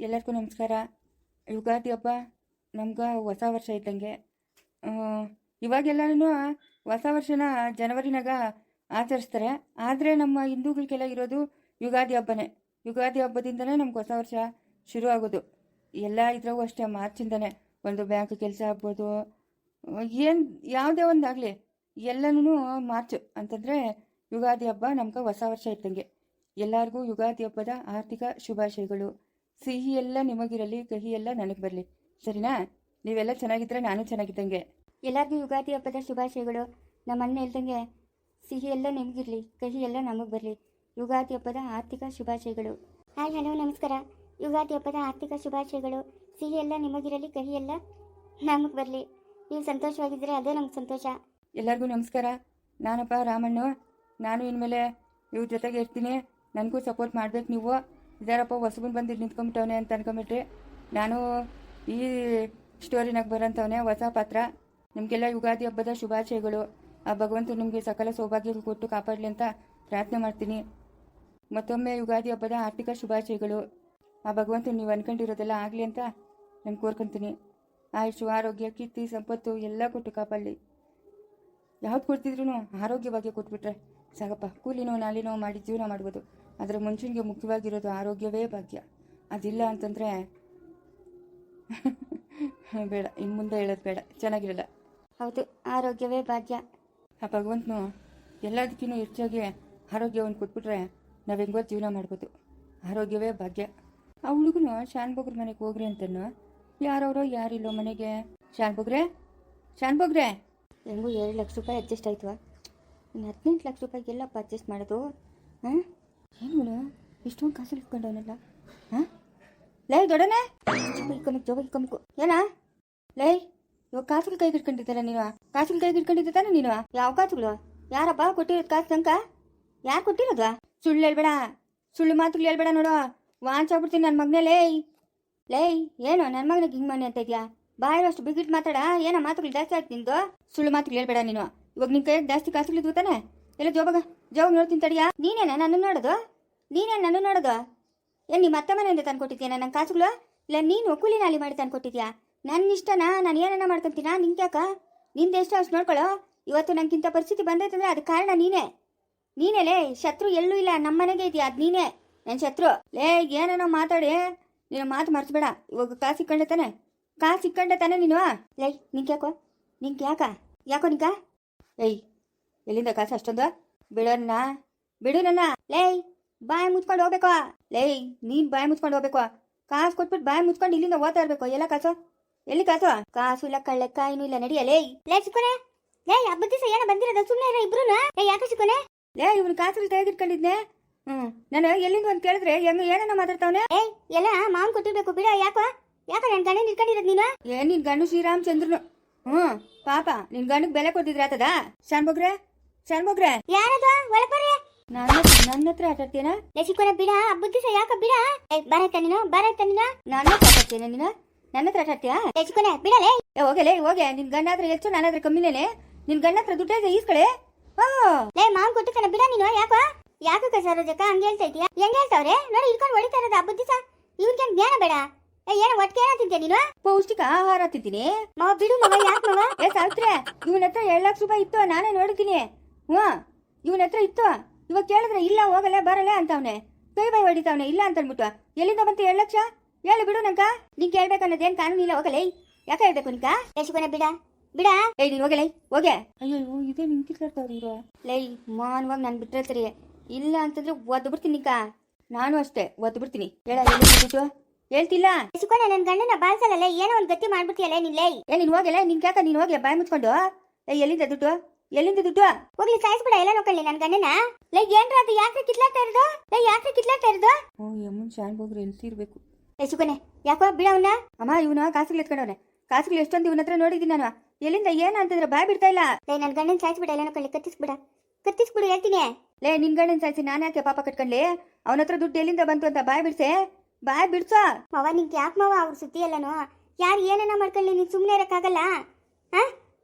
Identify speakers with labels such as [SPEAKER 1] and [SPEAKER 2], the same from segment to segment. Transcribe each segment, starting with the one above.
[SPEAKER 1] ಎಲ್ಲರಿಗೂ ನಮಸ್ಕಾರ. ಯುಗಾದಿ ಹಬ್ಬ ನಮ್ಗೆ ಹೊಸ ವರ್ಷ ಇದ್ದಂಗೆ. ಇವಾಗೆಲ್ಲನೂ ಹೊಸ ವರ್ಷನ ಜನವರಿನಾಗ ಆಚರಿಸ್ತಾರೆ. ಆದರೆ ನಮ್ಮ ಹಿಂದೂಗಳಿಗೆಲ್ಲ ಇರೋದು ಯುಗಾದಿ ಹಬ್ಬನೇ. ಯುಗಾದಿ ಹಬ್ಬದಿಂದನೇ ನಮ್ಗೆ ಹೊಸ ವರ್ಷ ಶುರು ಆಗೋದು. ಎಲ್ಲ ಇದ್ರಾಗೂ ಅಷ್ಟೇ, ಮಾರ್ಚಿಂದನೇ. ಒಂದು ಬ್ಯಾಂಕ್ ಕೆಲಸ ಆಗ್ಬೋದು, ಏನು ಯಾವುದೇ ಒಂದಾಗಲಿ ಎಲ್ಲನೂ ಮಾರ್ಚ್ ಅಂತಂದರೆ ಯುಗಾದಿ ಹಬ್ಬ ನಮ್ಗೆ ಹೊಸ ವರ್ಷ ಇದ್ದಂಗೆ. ಎಲ್ಲರಿಗೂ ಯುಗಾದಿ ಹಬ್ಬದ ಆರ್ಥಿಕ ಶುಭಾಶಯಗಳು. ಸಿಹಿ ಎಲ್ಲ ನಿಮಗಿರಲಿ, ಕಹಿ ಎಲ್ಲ ನನಗೆ ಬರಲಿ. ಸರಿನಾ? ನೀವೆಲ್ಲ ಚೆನ್ನಾಗಿದ್ದರೆ ನಾನು ಚೆನ್ನಾಗಿದ್ದಂಗೆ.
[SPEAKER 2] ಎಲ್ಲರಿಗೂ ಯುಗಾದಿ ಹಬ್ಬದ ಶುಭಾಶಯಗಳು. ನಮ್ಮ ಅಣ್ಣ ಹೇಳ್ದಂಗೆ ಸಿಹಿ ಎಲ್ಲ ನಿಮಗಿರಲಿ, ಕಹಿ ಎಲ್ಲ ನಮಗೆ ಬರಲಿ. ಯುಗಾದಿ ಹಬ್ಬದ ಆರ್ಥಿಕ ಶುಭಾಶಯಗಳು. ಹಾಯ್, ಹಲೋ, ನಮಸ್ಕಾರ. ಯುಗಾದಿ ಹಬ್ಬದ ಆರ್ಥಿಕ ಶುಭಾಶಯಗಳು. ಸಿಹಿ ಎಲ್ಲ ನಿಮಗಿರಲಿ, ಕಹಿ ಎಲ್ಲ ನಮಗೆ ಬರಲಿ. ನೀವು ಸಂತೋಷವಾಗಿದ್ದರೆ ಅದೇ ನಮ್ಗೆ ಸಂತೋಷ.
[SPEAKER 1] ಎಲ್ಲರಿಗೂ ನಮಸ್ಕಾರ. ನಾನಪ್ಪ ರಾಮಣ್ಣು. ನಾನು ಇನ್ಮೇಲೆ ಇವ್ರ ಜೊತೆಗೆ ಇರ್ತೀನಿ. ನನಗೂ ಸಪೋರ್ಟ್ ಮಾಡ್ಬೇಕು ನೀವು. ಇದಾರಪ್ಪ ಹೊಸಬನ್ ಬಂದು ನಿಂತ್ಕೊಂಬಿಟ್ಟವನೆ ಅಂತ ಅನ್ಕೊಂಬಿಟ್ರಿ. ನಾನು ಈ ಸ್ಟೋರಿನಾಗ ಬರೋಂಥವನೇ, ಹೊಸ ಪಾತ್ರ. ನಿಮಗೆಲ್ಲ ಯುಗಾದಿ ಹಬ್ಬದ ಶುಭಾಶಯಗಳು. ಆ ಭಗವಂತ ನಿಮಗೆ ಸಕಲ ಸೌಭಾಗ್ಯಗಳು ಕೊಟ್ಟು ಕಾಪಾಡಲಿ ಅಂತ ಪ್ರಾರ್ಥನೆ ಮಾಡ್ತೀನಿ. ಮತ್ತೊಮ್ಮೆ ಯುಗಾದಿ ಹಬ್ಬದ ಆರ್ಥಿಕ ಶುಭಾಶಯಗಳು. ಆ ಭಗವಂತ ನೀವು ಅನ್ಕೊಂಡಿರೋದೆಲ್ಲ ಆಗಲಿ ಅಂತ ನಾನು ಕೋರ್ಕೊತೀನಿ. ಆಯುಷು, ಆರೋಗ್ಯ, ಕೀರ್ತಿ, ಸಂಪತ್ತು ಎಲ್ಲ ಕೊಟ್ಟು ಕಾಪಾಡಲಿ. ಯಾವ್ದು ಕೊಡ್ತಿದ್ರು ಆರೋಗ್ಯವಾಗಿ ಕೊಟ್ಬಿಟ್ರೆ ಸಾಕಪ್ಪ. ಕೂಲಿನೋ ನಾಲಿನೋ ಮಾಡಿ ಜೀವನ ಮಾಡ್ಬೋದು. ಆದರೆ ಮನುಷ್ಯನಿಗೆ ಮುಖ್ಯವಾಗಿರೋದು ಆರೋಗ್ಯವೇ ಭಾಗ್ಯ. ಅದಿಲ್ಲ ಅಂತಂದರೆ ಬೇಡ, ಇನ್ನು ಮುಂದೆ ಹೇಳೋದು ಬೇಡ, ಚೆನ್ನಾಗಿರಲ್ಲ.
[SPEAKER 2] ಹೌದು, ಆರೋಗ್ಯವೇ ಭಾಗ್ಯ.
[SPEAKER 1] ಆ ಭಗವಂತನು ಎಲ್ಲದಕ್ಕಿಂತ ಹೆಚ್ಚಾಗಿ ಆರೋಗ್ಯವನ್ನು ಕೊಟ್ಬಿಟ್ರೆ ನಾವು ಹೆಂಗೋ ಜೀವನ ಮಾಡ್ಬೋದು. ಆರೋಗ್ಯವೇ ಭಾಗ್ಯ. ಆ ಹುಡುಗನು ಶಾನ್ಭೋಗ್ರ ಮನೆಗೆ ಹೋಗ್ರಿ ಅಂತನೋ, ಯಾರವರೋ ಯಾರಿಲ್ಲೋ ಮನೆಗೆ. ಶಾನ್ಭೋಗ್ರೆ
[SPEAKER 2] ಹೆಂಗೂ 2 ಲಕ್ಷ ರೂಪಾಯಿ ಅಡ್ಜಸ್ಟ್ ಆಯ್ತು. ಇನ್ನು 18 ಲಕ್ಷ ರೂಪಾಯಿಗೆ ಎಲ್ಲಪ್ಪ ಅಡ್ಜಸ್ಟ್ ಮಾಡೋದು? ಹಾಂ, ಏನು ಇಷ್ಟೊಂದು ಕಾಸು ಇಟ್ಕೊಂಡವನಲ್ಲ? ಹಾಂ, ಲೈ ದೊಡ್ಡನೆ ಜೋಬ ಇಕ್ಕೊಂಬೇಕು ಏನ? ಲೈ, ಇವಾಗ ಕಾಸುಗಳು ಕೈಗೆ ಇಟ್ಕೊಂಡಿದ್ದಾರ ನೀನು? ಕಾಸುಗಳು ಕೈಗೆ ಇಟ್ಕೊಂಡಿದ್ದ ತಾನೆ ನೀನು? ಯಾವ ಕಾಸುಗಳು? ಯಾರಪ್ಪ ಕೊಟ್ಟಿರೋದು ಕಾಸು ತನಕ? ಯಾರು ಕೊಟ್ಟಿರೋದು? ಸುಳ್ಳು ಹೇಳ್ಬೇಡ, ಸುಳ್ಳು ಮಾತುಗಳು ಹೇಳ್ಬೇಡ. ನೋಡು, ವಾಂಚಾಗ್ಬಿಡ್ತೀನಿ ನನ್ನ ಮಗನೇ. ಲೈ ಏನು ನನ್ನ ಮಗನಿಗೆ ಹಿಂಗೆ ಮನೆ ಅಂತ ಇದೆಯಾ? ಬಾಯಿರೋಷ್ಟು ಬಿಗಿಟ್ ಮಾತಾಡ. ಏನೋ ಮಾತುಗಳು ಜಾಸ್ತಿ ಆಯ್ತು ನಿಂದು. ಸುಳ್ಳು ಮಾತುಗಳು ಹೇಳ್ಬೇಡ ನೀನು. ಇವಾಗ ನಿನ್ನ ಕೈಯಾಗ ಜಾಸ್ತಿ ಕಾಸುಗಳಿದ್ವು ತಾನೆ? ಎಲ್ಲ ಜೋಬಾಗ ನೋಡ್ತೀನಿ ತಡಿಯಾ. ನೀನೇನ ನನ್ನ ನೋಡೋದು? ಏನು ನಿಮ್ಮ ಅತ್ತೆ ಮನೆಯಿಂದ ತಂದು ಕೊಟ್ಟಿದ್ಯಾ ನನ್ನ ಕಾಸುಗಳು? ಇಲ್ಲ ನೀನು ಕೂಲಿ ನಾಲಿ ಮಾಡಿ ತಂದು ಕೊಟ್ಟಿದ್ಯಾ? ನನ್ನ ಇಷ್ಟನಾ? ನಾನು ಏನನ್ನ ಮಾಡ್ಕೊಂತೀನ? ನಿಂಗೆ ಯಾಕ? ನಿಂದು ಎಷ್ಟು ಅಷ್ಟು ನೋಡ್ಕೊಳ್ಳೋ. ಇವತ್ತು ನಂಗಿಂತ ಪರಿಸ್ಥಿತಿ ಬಂದೈತಂದ್ರೆ ಅದಕ್ಕೆ ಕಾರಣ ನೀನೇ ಲೇ. ಶತ್ರು ಎಲ್ಲೂ ಇಲ್ಲ, ನಮ್ಮ ಮನೆಗೆ ಇದೆಯಾ, ಅದು ನೀನೇ ನನ್ನ ಶತ್ರು. ಲೇ, ಏನೋ ಮಾತಾಡಿ ನೀನು ಮಾತು ಮರ್ಸ್ಬೇಡ. ಇವಾಗ ಕಾಸು ಇಕ್ಕೊಂಡೆ ತಾನೆ ನೀನು? ಲೈ, ನಿಂಗೆ ಯಾಕೋ ನಿಂಗ? ಏಯ್, ಎಲ್ಲಿಂದ ಕಾಸು ಅಷ್ಟೊಂದು? ಬಿಡು ನನ್ನ. ಲೈ, ಬಾಯಿ ಮುಚ್ಕೊಂಡು ಹೋಗ್ಬೇಕು. ಲೈ, ನೀನು ಬಾಯಿ ಮುಚ್ಕೊಂಡು ಹೋಗ್ಬೇಕು. ಕಾಸು ಕೊಟ್ಬಿಟ್ಟು ಬಾಯಿ ಮುಚ್ಕೊಂಡು ಇಲ್ಲಿಂದ ಓದ್ತಾ ಇರ್ಬೇಕು. ಎಲ್ಲ ಕಾಸು? ಎಲ್ಲಿ ಕಾಸು? ಕಾಸು ಇಲ್ಲ, ಕಳ್ಳೆಕಾಯಿನೂ ಇಲ್ಲ. ನಡಿಯ ಲೈ. ಸಿಕ್ಕೋನೆ. ಲೈ, ಹಬ್ಬದ ದಿವಸ ಏನೋ ಬಂದಿರೋದು, ಸುಮ್ಮನೆ ಇರೋ ಇಬ್ರು. ಯಾಕೆ ಸಿಕ್ಕೋನೆ? ಲೇ, ಇವನು ಕಾಸುಗಳು ತೆಗೆದಿಟ್ಕೊಂಡಿದ್ನೆ. ನಾನು ಎಲ್ಲಿಂದ ಒಂದು ಕೇಳಿದ್ರೆ ಏನನ್ನ ಮಾತಾಡ್ತಾವನೆ? ಎಲ್ಲ ಮಾವನ್ ಕೊಟ್ಟಿರ್ಬೇಕು. ಬಿಡ. ಯಾಕ ನನ್ನ ಗಂಡ ನಿಲ್ಕೊಂಡಿರೋದು ನೀನು? ನಿನ್ ಗಂಡು ಶ್ರೀರಾಮಚಂದ್ರನು. ಪಾಪ, ನಿನ್ ಗಂಡಗ್ ಬೆಲೆ ಕೊಟ್ಟಿದ್ರೆ ಆತದ? ಶಾನ್ಭೋಗ್ರೆ ಯಾರದ? ಒಳಗ್ ಬರ್ರಿ. ನನ್ನ ಹತ್ರ ಆಟಾಡ್ತೀನ? ಸಿಕ್ಕೋನ ಬಿಡ. ಹಬ್ಬದ ದಿವಸ ಯಾಕ ಬಿಡ? ಬರತ್ತ ನೀನು? ನನ್ನ ಹತ್ರ ಆಟಾಡ್ತೀನ ನೀನು? ನನ್ನ ಹತ್ರ ಆಟಾಡ್ತೀಯ? ಸಿಕ್ಕೋನೆ ಬಿಡಲೇ. ಹೋಗೆ. ನಿನ್ ಗಂಡ ಹತ್ರ ಹೆಚ್ಚು, ನನ್ನ ಹತ್ರ ಕಮ್ಮಿನೇನೆ. ನಿನ್ ಗಂಡ ಹತ್ರ ದುಡ್ಡು ಈಸ್ಕಳೆ. ಮಾವನ್ ಕೊಟ್ಟಿರ್ತಾನೆ. ಬಿಡ ನೀನು. ಯಾಕ ಸರೋಜಕ್ಕ ಹಂಗೆ ಹೇಳ್ತಾ ಇದೀಯಾ? ಹೆಂಗ್ ಹೇಳ್ತಾವ್ರೆ ನೋಡಿ, ಇಟ್ಕೊಂಡು ಹೊಡಿತಾ ಇರೋದು ಹಬ್ಬದ ದಿವಸ. ಇವ್ರಿಗೆ ಜ್ಞಾನ ಬೇಡ? ಏನೋ ಒಟ್ಟಿಗೆ ಏನ ತಿಂತೀಯ ನೀನು? ಪೌಷ್ಟಿಕ ಆಹಾರ ತಿಂತೀನಿ. ಮಾವ ಬಿಡು ಮಗ. ಯಾಕೆ ಮಗ? ಸಾವಿತ್ರೆ, ಇವನ ಹತ್ರ 2 ಲಕ್ಷ ರೂಪಾಯಿ ಇತ್ತು, ನಾನೇ ನೋಡಿದ್ದೀನಿ. ಇವನ ಹತ್ರ ಇತ್ತು. ಇವಾಗ ಕೇಳಿದ್ರೆ ಇಲ್ಲ, ಹೋಗಲ್ಲ, ಬರಲ್ಲ ಅಂತವ್ನೆ. ಕೈ ಬಾಯಿ ಹೊಡಿತಾವನೆ. ಇಲ್ಲ ಅಂತ ಅಂದ್ಬಿಟ್ಟು ಎಲ್ಲಿಂದ ಬಂತು 2 ಲಕ್ಷ? ಹೇಳಿ ಬಿಡು ನಂಕ. ನೀನ್ ಕೇಳ್ಬೇಕನ್ನೋದೇನ್ ಕಾನೂನು ಇಲ್ಲ. ಹೋಗಲೇ. ಯಾಕೆ ಹೇಳ್ಬೇಕು ನಿಂಕ? ಯಶುಕನ ಬಿಡ. ಏಯ್, ನೀನ್ ಹೋಗೆ. ಅಯ್ಯೋ, ಇದೇ ನಿಂತಿರ್ತಾವ್ರಿ ಇರೋ. ಲೈ, ಮಾನವಾಗ ನಾನು ಬಿಟ್ರೆ ಸರಿ. ಇಲ್ಲ ಅಂತಂದ್ರೆ ಒದ್ದು ಬಿಡ್ತೀನಿ ನಿಂಕ. ನಾನು ಅಷ್ಟೇ ಒದ್ದು ಬಿಡ್ತೀನಿ. ಹೇಳ್ತಿಲ್ಲ. ಸುಖನ ನನ್ನ ಗಂಡನ ಬಾಳ್ಸಲ್ಲ. ಏನೋ ಒಂದು ಗತಿ ಮಾಡ್ಬಿಡ್ತೀಯಲ್ಲ ನೀನ್. ಲೈ, ನೀನ್ ಹೋಗಲ್ಲ. ನಿನ್ ಯಾಕ ನೀನ್ ಹೋಗಿ ಬಾಯಿ ಮುಚ್ಕೊಂಡು? ಎಲ್ಲಿಂದ ದುಡ್ಡು? ಹೋಗ್ಲಿ, ಸಾಯಿಸ್ಬಿಡ. ಎಲ್ಲ ನೋಡ್ಕೊಳ್ಳಿ ನನ್ನ ಗಂಡನ. ಲೈ, ಏನ್ರ ಅದು? ಯಾಕೆ ಕಿತ್ಲಾಡ್ತಾ ಇರೋದು? ಓ ಯಮ್ಮನ್ ಶಾನ್ಭೋಗ್ರೆ ಎಲ್ತಿರ್ಬೇಕು. ಸುಖನೆ ಯಾಕೋ ಬಿಡವನ್ನ. ಅಮ್ಮ, ಇವನು ಕಾಸುಗಳು ಎತ್ಕೊಂಡವನೆ. ಕಾಸುಗಳು ಎಷ್ಟೊಂದು ಇವನ ಹತ್ರ ನೋಡಿದ್ದೀನಿ ನಾನು. ಎಲ್ಲಿಂದ ಏನ ಅಂತಂದ್ರೆ ಬಾಯ್ ಬಿಡ್ತಾ ಇಲ್ಲ. ಲೈ, ನನ್ನ ಗಂಡನ ಸಾಯಿಸ್ಬಿಡ. ಎಲ್ಲ ನೋಡ್ಕೊಳ್ಳಿ. ಕತ್ತಿಸ್ಬಿಡು ಹೇಳ್ತೀನಿ. ಲೇ, ನಿನ್ ಗಂಡನ ಸಾಯಿಸಿ ನಾನು ಯಾಕೆ ಪಾಪ ಕಟ್ಕೊಂಡ್ಲಿ? ಅವನ ಹತ್ರ ದುಡ್ಡು ಎಲ್ಲಿಂದ ಬಂತು ಅಂತ ಬಾಯ್ ಬಿಡ್ಸೋ. ಮಾವ, ನಿಂಗೆ ಯಾಕೆ ಮಾವ ಅವ್ರ ಸುದ್ದಿ ಎಲ್ಲನೋ? ಯಾರು ಏನನ್ನ ಮಾಡ್ಕೊಳ್ಳಿ, ನೀನು ಸುಮ್ಮನೆ ಇರಕ್ಕಾಗಲ್ಲ.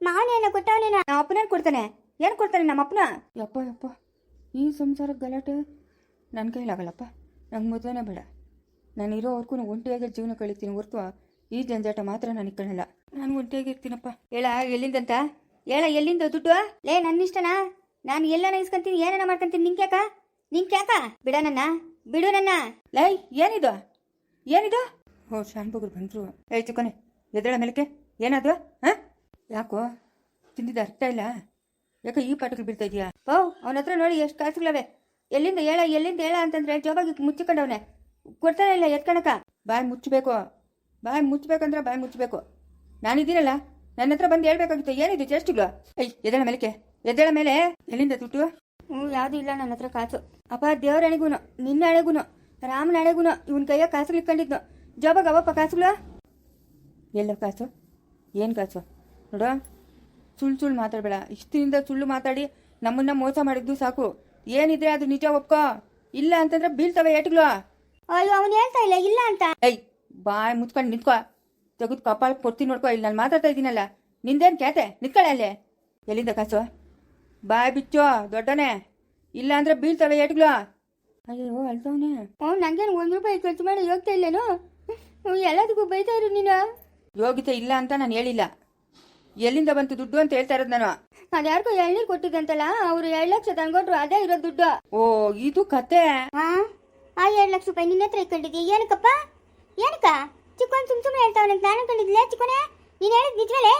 [SPEAKER 2] ಮಾವನೇನೋ ಕೊಟ್ಟವನೇನೋ. ನಮ್ಮ ಅಪ್ಪನೇನು ಕೊಡ್ತಾನೆ? ಏನು ಕೊಡ್ತಾನೆ ನಮ್ಮ ಅಪ್ಪನ? ಯಪ್ಪ, ಈ ಸಂಸಾರ ಗಲಾಟೆ ನನ್ನ ಕೈಲಾಗಲ್ಲಪ್ಪ. ನಂಗೆ ಮದುವೆನೇ ಬೇಡ.
[SPEAKER 1] ನಾನು ಇರೋವರೆಗೂ ಒಂಟಿಯಾಗಿ ಜೀವನ ಕಳಿತೀನಿ ಹೊರ್ತು ಈ ಜಂಜಾಟ ಮಾತ್ರ ನಾನು ಇಕ್ಕಣಲ್ಲ. ನಾನು ಒಂಟಿಯಾಗಿರ್ತೀನಪ್ಪ.
[SPEAKER 2] ಹೇಳ ಎಲ್ಲಿಂದಂತ ಹೇಳ, ಎಲ್ಲಿಂದ ದುಡ್ಡು? ಲೇ ನನ್ನಿಷ್ಟನಾ, ನಾನು ಎಲ್ಲನ ಇಸ್ಕೊಂತೀನಿ, ಏನನ ಮಾಡ್ಕೊಂತೀನಿ. ನಿಂಗ್ಯಾಕ ಬಿಡ ನನ್ನ, ಬಿಡು ನನ್ನ.
[SPEAKER 1] ಲೈ ಏನಿದು ಏನಿದು? ಓ ಶಾನ್ಭೋಗ್ರು ಬಂದರು. ಚಿಕ್ಕನೆ ಎದಳ ಮೇಲಕ್ಕೆ ಏನಾದ್ರು? ಹಾಂ ಯಾಕೋ ತಿಂದಿದ್ದ ಅರ್ಥ ಇಲ್ಲ? ಯಾಕೆ ಈ ಪಾಠಗಳು ಬೀಳ್ತಾ ಇದೆಯಾ?
[SPEAKER 2] ಓ ಅವನ ಹತ್ರ ನೋಡಿ ಎಷ್ಟು ಕಾಸುಗಳವೆ. ಎಲ್ಲಿಂದ ಹೇಳ ಅಂತಂದ್ರೆ ಜೋಬಾಗಿ ಮುಚ್ಚಿಕೊಂಡವನೆ, ಕೊಡ್ತಾನೆ ಇಲ್ಲ ಎತ್ಕಣಕ.
[SPEAKER 1] ಬಾಯಿ ಮುಚ್ಚಬೇಕಂದ್ರೆ ಬಾಯಿ ಮುಚ್ಚಬೇಕು. ನಾನಿದ್ದೀನಲ್ಲ, ನನ್ನ ಹತ್ರ ಬಂದು ಹೇಳ್ಬೇಕಾಗಿತ್ತು. ಏನಿದು ಚೇಷ್ಟುಗಳು? ಎದಳ ಮೇಲಕ್ಕೆ ಎದಳ ಮೇಲೆ. ಎಲ್ಲಿಂದ ದುಡ್ಡು?
[SPEAKER 2] ಯಾವುದು ಇಲ್ಲ ನನ್ನ ಹತ್ರ ಕಾಸು. ಅಪ್ಪ ದೇವ್ರ ಹಣೆಗೂನು, ನಿನ್ನ ಹಣೆಗೂನು, ರಾಮನ ಹಣೆಗೂನು ಇವನ್ ಕೈಯಾಗ ಕಾಸುಗಳು ಇಟ್ಕೊಂಡಿದ್ನು. ಜೋಬಾಗ ಅವಪ್ಪ ಕಾಸುಗಳು.
[SPEAKER 1] ಎಲ್ಲ ಕಾಸು? ಏನು ಕಾಸು? ನೋಡು, ಸುಳ್ಳು ಮಾತಾಡಬೇಡ. ಇಷ್ಟಿನಿಂದ ಸುಳ್ಳು ಮಾತಾಡಿ ನಮ್ಮನ್ನ ಮೋಸ ಮಾಡಿದ್ದು ಸಾಕು. ಏನಿದ್ರೆ ಅದು ನಿಜ ಒಪ್ಕೋ, ಇಲ್ಲ ಅಂತಂದ್ರೆ ಬೀಳ್ತವೆ ಏಟುಗಳು.
[SPEAKER 2] ಅಯ್ಯೋ ಅವನು ಹೇಳ್ತಾ ಇಲ್ಲ ಅಂತ.
[SPEAKER 1] ಬಾಯ್ ಮುಚ್ಕೊಂಡು ನಿಂತ್ಕೋ, ತೆಗೆದು ಕಪಾಳಕ್ಕೆ ಕೊಡ್ತೀನಿ ನೋಡ್ಕೋ. ಇಲ್ಲಿ ನಾನು ಮಾತಾಡ್ತಾ ಇದ್ದೀನಲ್ಲ, ನಿಂದೇನು ಕ್ಯಾತೆ? ನಿಂತ್ಕೊಳ್ಳೆ ಅಲ್ಲೇ. ಎಲ್ಲಿಂದ ಕಾಸು? ಬಾಯ್ ಬಿಚ್ಚೋ ದೊಡ್ಡನೆ, ಇಲ್ಲ ಅಂದ್ರೆ ಬೀಳ್ತವೆ ಏಟುಗಳು. ಅಯ್ಯೋ ಅಳ್ತವನೆ.
[SPEAKER 2] ನಂಗೇನು ₹1 ಖರ್ಚು ಮಾಡಿ ಹೋಗ್ತಾ ಇಲ್ಲೇನು? ಎಲ್ಲದಕ್ಕೂ ಬೈತಾ ಇರು ನೀನು.
[SPEAKER 1] ಯೋಗ್ಯತೆ ಇಲ್ಲ ಅಂತ ನಾನು ಹೇಳಿಲ್ಲ. ಎಲ್ಲಿಂದ ಬಂತು ದುಡ್ಡು ಅಂತ ಹೇಳ್ತಾ ಇರೋದು ನಾನು.
[SPEAKER 2] ನಾನು ಯಾರಿಗೂ ಎಳ್ನೀರು ಕೊಟ್ಟಿದ್ದಂತಲ್ಲ, ಅವ್ರು 2 ಲಕ್ಷ ತಂದ್ಕೊಟ್ರು, ಅದೇ ಇರೋದು ದುಡ್ಡು.
[SPEAKER 1] ಓ ಇದು ಕತೆ.
[SPEAKER 2] ಆ 2 ಲಕ್ಷ ರೂಪಾಯಿ ನಿನ್ನ ಹತ್ರ ಇಟ್ಕೊಂಡಿದ್ದೆ. ಏನಕ್ಕಪ್ಪ? ಏನಕ್ಕ ಚಿಕ್ಕೋನ್ ಸುಮ್ಮನೆ ಹೇಳ್ತಾವನಂತ ನಾನು ಕಂಡಿದ್ಲೆ. ಚಿಕ್ಕೋನೆ ನೀನು ಹೇಳಿದ್ ನಿಜವೇ?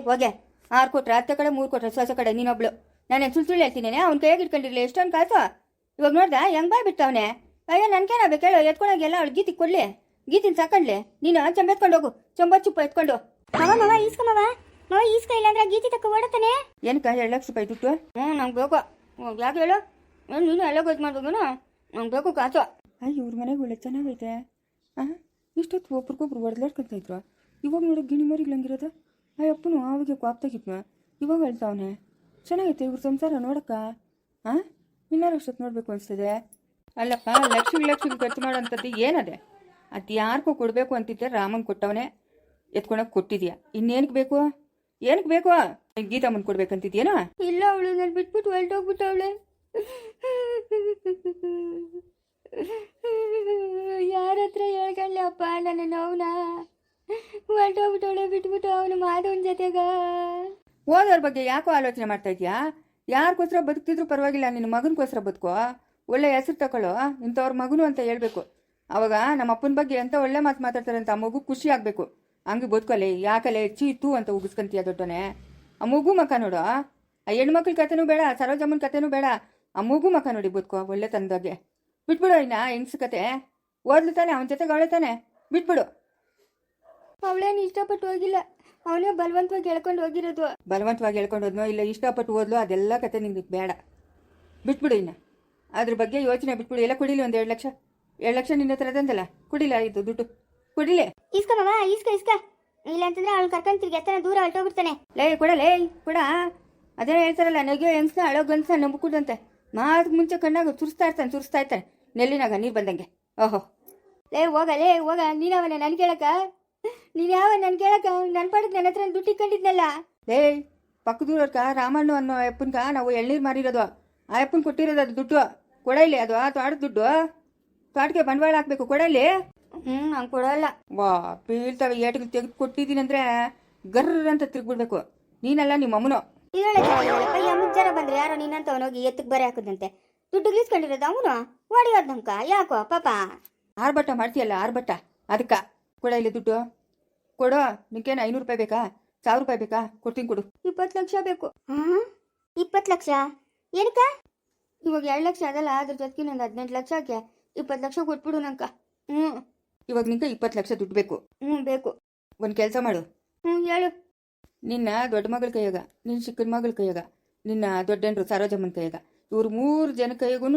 [SPEAKER 1] ಹೋಗೆ 6 ಕೊಟ್ರೆ 10 ಕಡೆ 3 ಕೊಟ್ರೆ ಹೊಸ ಕಡೆ ನೀನೊಬ್ಳು. ನಾನು ಸುಳ್ಳು ಹೇಳ್ತೀನಿ. ಅವ್ನ ಕೈಯಾಗ ಇಟ್ಕೊಂಡಿರ್ಲಿ ಎಷ್ಟೊಂದು ಕಾಸು. ಇವಾಗ ನೋಡ್ದ ಹೆಂಗ್ ಬಾಯ್ ಬಿಡ್ತಾವನೆ. ಅಯ್ಯೋ ನನ್ಗೇನಾಗಬೇಕು ಹೇಳು? ಎತ್ಕೊಂಡೋಗೆಲ್ಲ ಅವಳು ಗೀತಿ ಕೊಡ್ಲಿ, ಗೀತಿನ ಸಾಕೊಂಡ್ಲಿ. ನೀನು ಚಂಬ ಎತ್ಕೊಂಡು ಹೋಗು, ಚುಪ್ಪ ಎತ್ಕೊಂಡು.
[SPEAKER 2] ಮವ ಈಸ್ಕಮ್ಮವ, ಮವ ಈಸ್ಕ, ಇಲ್ಲಾಂದ್ರೆ ಗೀತಿ ತಕ್ಕ ಓಡತಾನೆ.
[SPEAKER 1] ಏನಕ್ಕ 2 ಲಕ್ಷ ರೂಪಾಯಿ ದುಡ್ಡು?
[SPEAKER 2] ನಂಗೆ ಬೇಕು. ಯಾಕೆ ಹೇಳು? ನೀನು ಎಲ್ಲ ಗೊತ್ತು ಮಾಡ್ಬೇಕು, ನಂಗೆ ಬೇಕು ಕಾಸು.
[SPEAKER 1] ಇವ್ರ ಮನೆಗೆ ಒಳ್ಳೆ ಚೆನ್ನಾಗೈತೆ. ಇಷ್ಟೊತ್ತು ಒಬ್ರಿಗೊಬ್ರು ಹೊಡೆದಾಡ್ಕೊಂತ ಇದ್ರು. ಇವಾಗ ನೋಡೋ ಗಿಣಿ ಮರಿಗ್ಲಂಗಿರೋದು. ಅಪ್ಪನು ಆವಾಗ ಕಾಪ್ತಾಗಿದ್ನು, ಇವಾಗ ಹೇಳ್ತಾವನೆ. ಚೆನ್ನಾಗೈತೆ ಇವ್ರ ಸಂಸಾರ ನೋಡಕ್ಕ. ಇನ್ನಾರು ಅಷ್ಟೊತ್ತು ನೋಡ್ಬೇಕು ಅನಿಸ್ತದೆ. ಅಲ್ಲಪ್ಪ, ಲಕ್ಷ ಖರ್ಚು ಮಾಡೋಂಥದ್ದು ಏನದೆ? ಅದು ಯಾರಿಗೂ ಕೊಡಬೇಕು ಅಂತಿದ್ದೆ, ರಾಮನ್ ಕೊಟ್ಟವನೇ ಎತ್ಕೊಳಕ್ಕೆ ಕೊಟ್ಟಿದ್ಯಾ. ಇನ್ನೇನಕ್ಕೆ ಬೇಕು? ಏನಕ್ಕೆ ಬೇಕು? ಗೀತಮ್ಮನ್ ಕೊಡ್ಬೇಕಂತಿದ್ಯೇನೋ?
[SPEAKER 2] ಇಲ್ಲ, ಅವಳು ನಾನು ಬಿಟ್ಬಿಟ್ಟು ಹೊರಟೋಗ್ಬಿಟ್ಟವಳೆ. ಯಾರ ಹತ್ರ ಹೇಳ್ಕೊಳ್ಳಿ ಅಪ್ಪ ನನ್ನ ನೋವನ್ನ? ಹೊರಟೋಗ್ಬಿಟ್ಟವಳೆ ಬಿಟ್ಬಿಟ್ಟು ಅವನು ಮಾಧವನ ಜೊತೆಗ.
[SPEAKER 1] ಓದೋರ ಬಗ್ಗೆ ಯಾಕೋ ಆಲೋಚನೆ ಮಾಡ್ತಾ ಇದೆಯಾ? ಯಾರಿಗೋಸ್ಕರ ಬದುಕ್ತಿದ್ರು ಪರವಾಗಿಲ್ಲ, ನಿನ್ನ ಮಗನಿಗೋಸ್ಕರ ಬದುಕೋ. ಒಳ್ಳೆ ಹೆಸರು ತಗೊಳ್ಳೋ, ಇಂಥವ್ರ ಮಗನು ಅಂತ ಹೇಳ್ಬೇಕು. ಅವಾಗ ನಮ್ಮ ಅಪ್ಪನ ಬಗ್ಗೆ ಎಂತ ಒಳ್ಳೆ ಮಾತು ಮಾತಾಡ್ತಾರೆ ಅಂತ ಆ ಮಗು ಖುಷಿ ಆಗಬೇಕು. ಹಂಗೆ ಬದುಕಲೆ ಯಾಕಲೆ ಚೀತು ಅಂತ ಉಗಿಸ್ಕೊಂತೀಯ ದೊಡ್ಡನೆ. ಆ ಮಗು ಮಕ್ಕ ನೋಡು. ಆ ಹೆಣ್ಮಕ್ಳ ಕತೆನೂ ಬೇಡ, ಸರೋಜಮ್ಮನ ಕತೆನೂ ಬೇಡ, ಆ ಮಗು ಮಕ್ಕ ನೋಡಿ ಬದುಕೋ ಒಳ್ಳೆ ತಂದಾಗೆ. ಬಿಟ್ಬಿಡು ಇನ್ನ ಹೆಂಗ್ಸ ಕತೆ. ಓದ್ಲು ತಾನೆ, ಅವನ ಜೊತೆಗೆ ಅವಳೆ ತಾನೆ, ಬಿಟ್ಬಿಡು.
[SPEAKER 2] ಅವಳೇನು ಇಷ್ಟಪಟ್ಟು ಹೋಗಿಲ್ಲ, ಅವನೇ ಬಲವಂತವಾಗಿ ಹೇಳ್ಕೊಂಡು ಹೋಗಿರೋದು.
[SPEAKER 1] ಬಲವಂತವಾಗಿ ಹೇಳ್ಕೊಂಡು ಹೋದ್ನೋ ಇಲ್ಲ ಇಷ್ಟಪಟ್ಟು ಓದ್ಲು, ಅದೆಲ್ಲ ಕತೆ ನಿಂಗೆ ಬೇಡ. ಬಿಟ್ಬಿಡು ಇನ್ನ ಅದ್ರ ಬಗ್ಗೆ ಯೋಚನೆ ಬಿಟ್ಬಿಡು. ಎಲ್ಲ ಕುಡಿಲಿ ಒಂದು 2 ಲಕ್ಷ. 2 ಲಕ್ಷ ನಿನ್ನ ಹತ್ರ ಅದಂದಲ್ಲ, ಕುಡಿಲ್ಲ ಇದು ದುಡ್ಡು ಕುಡಿಲೆ.
[SPEAKER 2] ಇಸ್ಕಮ್ಮ ಇಸ್ಕ. ಇಲ್ಲ ಅಂತಂದ್ರೆ ಅವಳು ಕರ್ಕೊಂಡು ತಿರ್ಗಿ ಎತ್ತನ ದೂರ ಹೊರಟೋಗ್ಬಿಡ್ತಾನೆ.
[SPEAKER 1] ಲೇ ಕೊಡ. ಅದೇ ಹೇಳ್ತಾರಲ್ಲ, ನಗೆಯೋ ಹೆಂಗ್ಸ ಅಳೋ ಗಂಗ್ಸ ನಂಬಿಕೊಡಂತೆ. ಮಾತು ಮುಂಚೆ ಕಣ್ಣಾಗ ಸುರಿಸ್ತಾ ಇರ್ತಾನೆ ನೆಲ್ಲಿನಾಗ ನೀರು ಬಂದಂಗೆ. ಓಹೋ
[SPEAKER 2] ಹೋಗ ನೀನವನ ನನ್ ಕೇಳಕ? ನೀನು ಯಾವ ನನ್ ಕೇಳಕ? ನನ್ನ ಪಾಡಕ್ಕೆ ನನ್ನ ಹತ್ರ ದುಡ್ಡು ಇಟ್ಕೊಂಡಿದ್ನಲ್ಲ.
[SPEAKER 1] ಪಕ್ಕದೂರಕ್ಕ ರಾಮಣ್ಣ ಅನ್ನೋ ಅಪ್ಪನ್ಕ ನಾವು ಎಳ್ನೀರು ಮಾರಿರೋದು. ಆ ಅಪ್ಪನ್ ಕೊಟ್ಟಿರೋದು ಅದು ದುಡ್ಡು. ಕೊಡ ಇಲ್ಲಿ, ಅದು ತೋಟದ ದುಡ್ಡು. ತೋಟಕ್ಕೆ ಬಂಡವಾಳ ಹಾಕ್ಬೇಕು, ಕೊಡ ಇಲ್ಲಿ.
[SPEAKER 2] ನಂಗೆ ಕೊಡಲ್ಲ.
[SPEAKER 1] ವಾ ಬೀಳ್ತವೆ ಏಟಿಗೆ ತೆಗೆದು ಕೊಟ್ಟಿದ್ದೀನಿ ಅಂದ್ರೆ ಗರ್ರ ಅಂತ ತಿರ್ಗ್ಬಿಡ್ಬೇಕು. ನೀನಲ್ಲ ನಿಮ್ಮ ಅಮ್ಮನೋ.
[SPEAKER 2] ಮುಂಚಾರ ಬಂದ್ರೆ ಯಾರೋ ನೀನಂತ ಅವನೋಗಿ ಎತ್ತಕ್ಕೆ ಬರೆ ಹಾಕದಂತೆ ದುಡ್ಡು ಗಿಸ್ಕೊಂಡಿರೋದು ಅವನು ಹೊಡಿಯೋದ್ ನಮ್ಕ. ಯಾಕೋ ಪಾಪ
[SPEAKER 1] ಆರ್ಭಟ ಮಾಡ್ತೀಯಲ್ಲ, ಆರ್ಭಟ. ಅದಕ್ಕ ಕೊಡ ಇಲ್ಲಿ ದುಡ್ಡು ಕೊಡು. ನಿಂಗೇನು 500 ರೂಪಾಯಿ ಬೇಕಾ? 1000 ರೂಪಾಯಿ ಬೇಕಾ? ಕೊಡ್ತೀನಿ ಕೊಡು.
[SPEAKER 2] 20 ಲಕ್ಷ ಬೇಕು. 20 ಲಕ್ಷ ಏನಕ್ಕ? ಇವಾಗ 2 ಲಕ್ಷ ಅದಲ್ಲ, ಅದ್ರ ಜೊತೆಗೆ ನಂದು 18 ಲಕ್ಷ ಹಾಕಿ 20 ಲಕ್ಷ ಕೊಟ್ಬಿಡು ನಂಕ.
[SPEAKER 1] ಇವಾಗ ನಿಂಗೆ 20 ಲಕ್ಷ ದುಡ್ಡು ಬೇಕು?
[SPEAKER 2] ಬೇಕು.
[SPEAKER 1] ಒಂದು ಕೆಲಸ ಮಾಡು.
[SPEAKER 2] ಹೇಳು.
[SPEAKER 1] ನಿನ್ನ ದೊಡ್ಡ ಮಗಳ ಕೈಯಾಗ, ನಿನ್ನ ಚಿಕ್ಕನ ಮಗಳ ಕೈಯಾಗ, ನಿನ್ನ ದೊಡ್ಡನರು ಸರೋಜಮ್ಮನ ಕೈಯಾಗ, ಇವ್ರು 3 ಜನ ಕೈಯಾಗೂ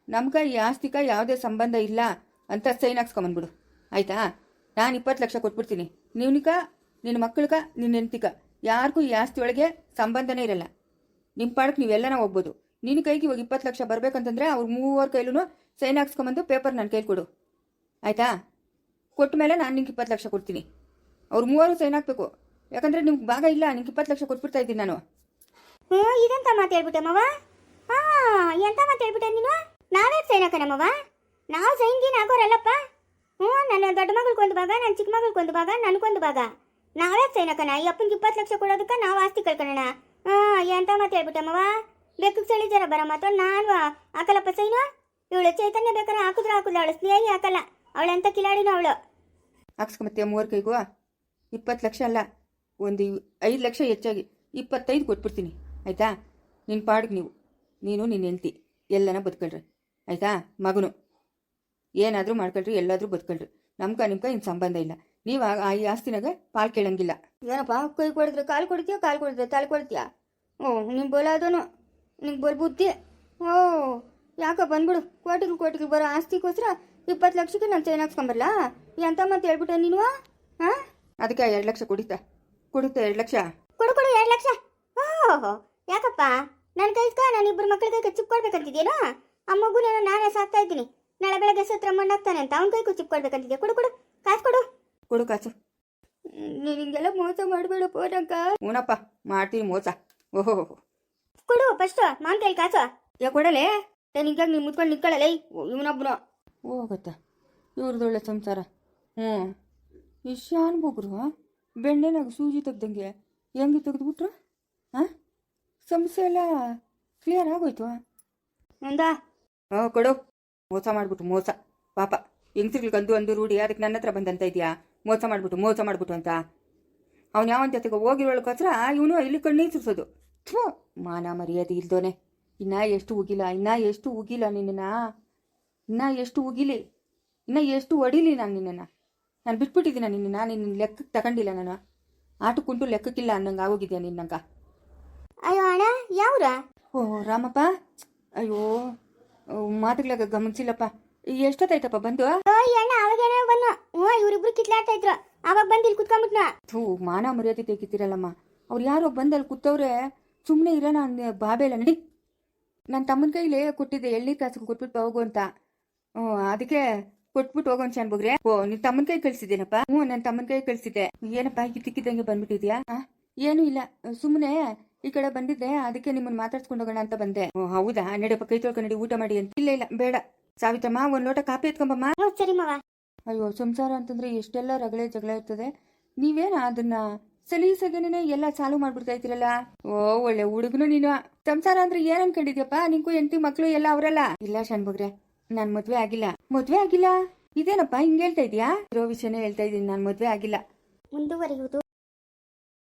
[SPEAKER 1] ನಮ್ಗೆ ಈ ಆಸ್ತಿಕ ಯಾವುದೇ ಸಂಬಂಧ ಇಲ್ಲ ಅಂತ ಸೈನ್ ಹಾಕ್ಸ್ಕೊಂಬಂದ್ಬಿಡು. ಆಯ್ತಾ? ನಾನು 20 ಲಕ್ಷ ಕೊಟ್ಬಿಡ್ತೀನಿ. ನೀವ್ನಿಕ, ನಿನ್ನ ಮಕ್ಕಳಕ, ನಿನ್ನ ಹೆಂಡ್ತಿಕ ಯಾರಿಗೂ ಈ ಆಸ್ತಿ ಒಳಗೆ ಸಂಬಂಧನೇ ಇರಲ್ಲ. ನಿಮ್ಮ ಪಾಡಕ್ಕೆ ನೀವೆಲ್ಲನ ಹೋಗ್ಬೋದು. ನಿನ್ನ ಕೈಗೆ ಇವಾಗ 20 ಲಕ್ಷ ಬರ್ಬೇಕಂತಂದ್ರೆ ಅವ್ರು 3 ಕೈಲೂ ಸೈನ್ ಹಾಕ್ಸ್ಕೊಂಬಂದು ಪೇಪರ್ ನನ್ನ ಕೈಲಿ ಕೊಡು. ಆಯ್ತಾ? ಕೊಟ್ಟ ಮೇಲೆ ನಾನು ನಿಂಗೆ 20 ಲಕ್ಷ ಕೊಡ್ತೀನಿ. ಅವ್ರು 3 ಸೈನ್ ಹಾಕ್ಬೇಕು. ಯಾಕಂದ್ರೆ ನಿಮ್ಗೆ ಭಾಗ ಇಲ್ಲ, ನಿಂಗೆ 20 ಲಕ್ಷ ಕೊಟ್ಬಿಡ್ತಾ ಇದ್ದೀನಿ ನಾನು.
[SPEAKER 2] ಇದಂತ ಮಾತು ಹೇಳ್ಬಿಟ್ಟೆ ಮವ. ಎಂತ ಮಾತು ಹೇಳ್ಬಿಟ್ಟೆ ನೀನು? ನಾವೇ ಸೈನ್ ಹಾಕೋಣಮ್ಮವ? ನಾವು ಸೈನ್ ಗೀನ್ ಹಾಕೋರಲ್ಲಪ್ಪ. ಹ್ಞೂ ನನ್ನ ದೊಡ್ಡ ಮಗಳ್ಗೊಂದು ಭಾಗ ನನ್ನ ಚಿಕ್ಕ ಮಗಳ್ಗೊಂದು ಭಾಗ ನನಗೊಂದು ಭಾಗ ನಾವೇ ಸೈನಕನ ಈ ಅಪ್ಪನಿಗೆ 20 ಲಕ್ಷ ಕೊಡೋದಕ್ಕೆ ನಾವು ಆಸ್ತಿ ಕಳ್ಕೊಳ್ಳೋಣ ಎಂತ ಮಾತು ಹೇಳ್ಬಿಟ್ಟಮ್ಮವ ಬೆಕ್ಕಕ್ಕೆ ಚಳಿ ಜರ ಬರ ಮಾತು ನಾನು ಹಾಕಲ್ಲಪ್ಪ ಸೈನು ಇವಳು ಚೈತನ್ಯ ಬೇಕಾದ್ರೆ ಹಾಕಿದ್ರೆ ಅವಳು ಸ್ನೇಹಿ ಹಾಕಲ್ಲ ಅವಳೆಂತ ಕಿಲಾಡಿನೂ ಅವಳು
[SPEAKER 1] ಹಾಕ್ಸ್ಕೊಂಬತ್ತೆ 3 ಕೈಗೂ 20 ಲಕ್ಷ ಅಲ್ಲ, ಒಂದು 5 ಲಕ್ಷ ಹೆಚ್ಚಾಗಿ 25 ಕೊಟ್ಬಿಡ್ತೀನಿ ಆಯಿತಾ. ನಿನ್ನ ಪಾಡಿಗೆ ನೀನು ನಿನ್ನ ಹೆಂಡ್ತಿ ಎಲ್ಲನ ಬದುಕೊಳ್ರಿ ಆಯಿತಾ. ಮಗನು ಏನಾದರೂ ಮಾಡ್ಕೊಳ್ರಿ, ಎಲ್ಲಾದರೂ ಬದುಕೊಳ್ರಿ. ನಮ್ಕ ಇನ್ನು ಸಂಬಂಧ ಇಲ್ಲ. ನೀವು ಈ ಆಸ್ತಿನಾಗ ಪಾಲು ಕೇಳಂಗಿಲ್ಲ. ಏನಪ್ಪ ಕೈ ಕೊಡಿದ್ರೆ ಕಾಲು ಕೊಡ್ತೀಯ, ಕಾಲು ಕೊಡಿದ್ರೆ ತಲೆ ಕೊಡ್ತೀಯ? ಓ ನಿಂಗೆ ಬೋಲ ಅದನು, ನಿಂಗೆ ಬೋಲ್ ಬುದ್ಧಿ. ಓ ಯಾಕ ಬಂದ್ಬಿಡು. ಕೋಟಿಗಳು ಬರೋ ಆಸ್ತಿಗೋಸ್ಕರ 20 ಲಕ್ಷಕ್ಕೆ ನಾನು ಚೈನ್ ಹಾಕ್ಸ್ಕೊಂಬರಲ್ಲ ಎಂತ ಮತ್ತೆ ಹೇಳ್ಬಿಟ್ಟೆ ನೀನು? ಹಾಂ ಅದಕ್ಕೆ 2 ಲಕ್ಷ ಕೊಡುತ್ತೆ 2 ಲಕ್ಷ
[SPEAKER 2] ಕೊಡು 2 ಲಕ್ಷ. ಓಹೋ ಯಾಕಪ್ಪ ನನ್ನ ಕೈಸ್ಕ ನಾನು 2 ಮಕ್ಕಳ ಕೈಗೆ ಚಿಪ್ ಕೊಡ್ಬೇಕಂತಿದ್ದೀನೋ? ಆ ಮಗುನೇನೋ ನಾನೇ ಸಾಕ್ತಾ ಇದ್ದೀನಿ, ನಾಳೆ ಬೆಳಗ್ಗೆ ಸತ್ರ ಮಣ್ಣಾಗ್ತಾನೆ ಅಂತ ಅವ್ನ ಕೈಗೂ ಚಿಪ್ ಕೊಡ್ಬೇಕಂತಿದ್ಯಾ? ಕೊಡು ಕಾಸು ಕೊಡು
[SPEAKER 1] ಕಾಸು.
[SPEAKER 2] ನೀನು ಹಿಂಗೆಲ್ಲ ಮೋಸ ಮಾಡಬೇಡಪ್ಪ ನಂಕ.
[SPEAKER 1] ಹೂನಪ್ಪ ಮಾಡ್ತೀನಿ ಮೋಸ. ಓಹೋ
[SPEAKER 2] ಕೊಡು ಫಸ್ಟ್ ಮಾನ್ ಕೈಲಿ ಕಾಸು.
[SPEAKER 1] ಯಾ ಕೊಡಲೇ
[SPEAKER 2] ನಿಂಗಾಗಿ ನೀನು ಮುತ್ಕೊಂಡು ನಿಂತ್ಕೊಳ್ಳಲ್ಲ ಇವನೊಬ್ಬನು.
[SPEAKER 1] ಹೋಗತ್ತಾ ಇವ್ರದೊಳ್ಳೆ ಸಂಸಾರ. ಈ ಶಾನ್ ಬೊಗ್ರು ಬೆಣ್ಣೆನಾಗ ಸೂಜಿ ತೆಗ್ದಂಗೆ ಹೆಂಗೆ ತೆಗೆದ್ಬಿಟ್ರು? ಹಾಂ ಸಮಸ್ಯೆ ಎಲ್ಲ ಕ್ಲಿಯರ್ ಆಗೋಯ್ತು.
[SPEAKER 2] ಮುಂದಾ
[SPEAKER 1] ಕೊಡು. ಮೋಸ ಮೋಸ ಪಾಪ ಹೆಂಗ್ಸ್ರಿಗೆ ಅಂದು ರೂಢಿ, ಅದಕ್ಕೆ ನನ್ನ ಹತ್ರ ಬಂದಂತ ಇದೆಯಾ? ಮೋಸ ಮಾಡ್ಬಿಟ್ಟು ಅಂತ ಅವ್ನು ಯಾವನ ಜೊತೆಗೆ ಹೋಗಿರೋಳಕ್ಕೋಸ್ಕರ ಇವನು ಇಲ್ಲಿ ಕಣ್ಣೀರು ಸುರಿಸೋದು. ಥೂ ಮಾನ ಮರ್ಯಾದೆ ಇಲ್ದೋನೆ. ಇನ್ನೂ ಎಷ್ಟು ಉಗಿಲ ನಿನ್ನನ್ನು, ಎಷ್ಟು ಉಗಿಲಿ, ಎಷ್ಟು ಹೊಡಿಲಿ ನಾನು ನಿನ್ನನ್ನು. ನಾನು ಬಿಟ್ಬಿಟ್ಟಿದ್ದೀನ ನಿನ್ನ ಲೆಕ್ಕಕ್ಕೆ ತಗೊಂಡಿಲ್ಲ ನಾನು. ಆಟಕ್ಕುಂಟು ಲೆಕ್ಕಕ್ಕಿಲ್ಲ ಅನ್ನಂಗೆ ಆಗೋಗಿದ್ಯಾ ನಿನ್ನಂಗ.
[SPEAKER 2] ಅಯ್ಯೋ ಅಣ್ಣ ಯಾವ್ರ?
[SPEAKER 1] ಓ ರಾಮಪ್ಪ, ಅಯ್ಯೋ ಮಾತುಗಳಾಗ ಗಮನಿಸಿಲ್ಲಪ್ಪ. ಎಷ್ಟೊತ್ತಾಯ್ತಪ್ಪ ಬಂದು?
[SPEAKER 2] ಅಣ್ಣ ಅವಾಗೇನೋ ಬನ್ನ. ಇವರಿಬ್ರು ಕಿತ್ಲಾಡ್ತಾ ಇದ್ರು, ಅವಾಗ ಬಂದು ಇಲ್ಲಿ ಕುತ್ಕೊಂಡ್ಬಿಟ್ನ.
[SPEAKER 1] ಥೂ ಮಾನ ಮರ್ಯಾದೆ ತೆಗಿತೀರಲ್ಲಮ್ಮ. ಅವ್ರು ಯಾರೋ ಬಂದಲ್ಲಿ ಕೂತವ್ರೆ, ಸುಮ್ಮನೆ ಇರೋಣ ಬಾಬೆಲ್ಲ ನಡಿ. ನನ್ನ ತಮ್ಮನ ಕೈಲಿ ಕೊಟ್ಟಿದ್ದೆ ಎಳ್ನೀರು ಕಾಸಿಗೆ ಕೊಟ್ಬಿಟ್ಟು ಹೋಗು ಅಂತ. ಅದಕ್ಕೆ ಕೊಟ್ಬಿಟ್ಟು ಹೋಗೋ ಅಂತ ಅನ್ಬೋಗ್ರೆ. ಓ ನಿನ್ನ ತಮ್ಮನ ಕೈ ಕಳಿಸಿದ್ದೇನಪ್ಪ? ನನ್ನ ತಮ್ಮನ ಕೈ ಕಳಿಸಿದ್ದೆ. ಏನಪ್ಪ ಇದ್ದಕ್ಕಿದ್ದಂಗೆ ಬಂದ್ಬಿಟ್ಟಿದ್ಯಾ? ಏನೂ ಇಲ್ಲ, ಸುಮ್ಮನೆ ಈ ಕಡೆ ಬಂದಿದ್ದೆ, ಅದಕ್ಕೆ ನಿಮ್ಮನ್ನು ಮಾತಾಡ್ಸ್ಕೊಂಡು ಹೋಗೋಣ ಅಂತ ಬಂದೆ. ಹೌದಾ? ನಡಿಯಪ್ಪ ಕೈ ತೊಳ್ಕೊಂಡು ಉಟ ಮಾಡಿ ಅಂತ. ಇಲ್ಲ ಬೇಡ ಸಾವಿತ್ರಮ್ಮ, ಒಂದು ಲೋಟ ಕಾಫಿ ಎತ್ಕೊಂಬಮ್ಮ.
[SPEAKER 2] ಸರಿ ಮಾವ.
[SPEAKER 1] ಅಯ್ಯೋ ಸಂಸಾರ ಅಂತಂದ್ರೆ ಎಷ್ಟೆಲ್ಲ ರಗಳೆ ಜಗಳ ಇರ್ತದೆ. ನೀವೇನ ಅದನ್ನ ಸಲೀಸಾಗೇನೆ ಎಲ್ಲ ಚಾಲು ಮಾಡ್ಬಿಡ್ತಾ ಇದ್ದೀರಲ್ಲ. ಓ ಒಳ್ಳೆ ಹುಡುಗನು ನೀನು. ಸಂಸಾರ ಅಂದ್ರೆ ಏನ್ ಅನ್ಕೊಂಡಿದ್ಯಪ್ಪ? ನಿಂಗೂ ಹೆಂಡತಿ ಮಕ್ಳು ಎಲ್ಲ ಅವರಲ್ಲ. ಇಲ್ಲ ಶಾನ್ಭೋಗ್ರೆ, ನಾನ್ ಮದ್ವೆ ಆಗಿಲ್ಲ. ಇದೇನಪ್ಪ ಹಿಂಗ್ ಹೇಳ್ತಾ ಇದೀಯಾ? ಇರೋ ವಿಷಯನೇ ಹೇಳ್ತಾ ಇದೀನಿ, ನಾನ್ ಮದ್ವೆ ಆಗಿಲ್ಲ.
[SPEAKER 2] ಮುಂದುವರಿಯುವುದು